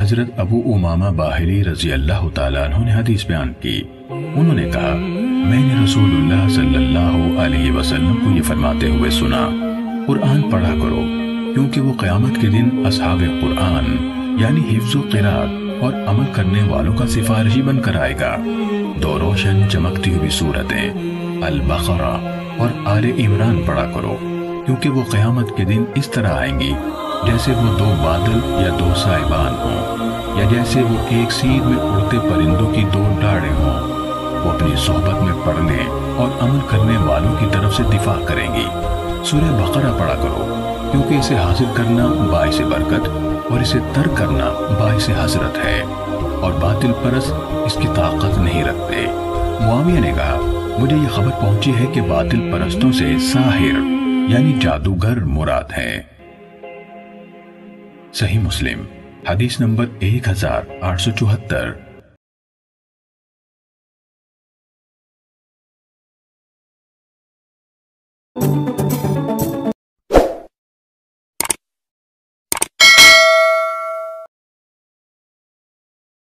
حضرت ابو امامہ باہلی رضی اللہ تعالیٰ عنہ نے حدیث بیان کی۔ انہوں نے کہا، میں نے رسول اللہ صلی اللہ علیہ وسلم کو یہ فرماتے ہوئے سنا، قرآن پڑھا کرو، کیونکہ وہ قیامت کے دن اصحاب قرآن یعنی حفظ و قرات اور عمل کرنے والوں کا سفارشی بن کر آئے گا۔ دو روشن چمکتی ہوئی سورتیں البقرہ اور آل عمران پڑھا کرو، کیونکہ وہ قیامت کے دن اس طرح آئیں گی جیسے وہ دو بادل یا دو سائبان ہوں، یا جیسے وہ ایک سیر میں اڑتے پرندوں کی دو ڈاڑیں ہوں۔ وہ اپنی صحبت میں پڑھنے اور عمل کرنے والوں کی طرف سے دفاع کریں گی۔ سورہ بقرہ پڑھا کرو، کیونکہ اسے حاصل کرنا باعث برکت اور اسے ترک کرنا باعث حسرت ہے، اور باطل پرست اس کی طاقت نہیں رکھتے۔ معاویہ نے کہا، مجھے یہ خبر پہنچی ہے کہ باطل پرستوں سے ساحر یعنی جادوگر مراد ہے۔ صحیح مسلم حدیث نمبر 1874۔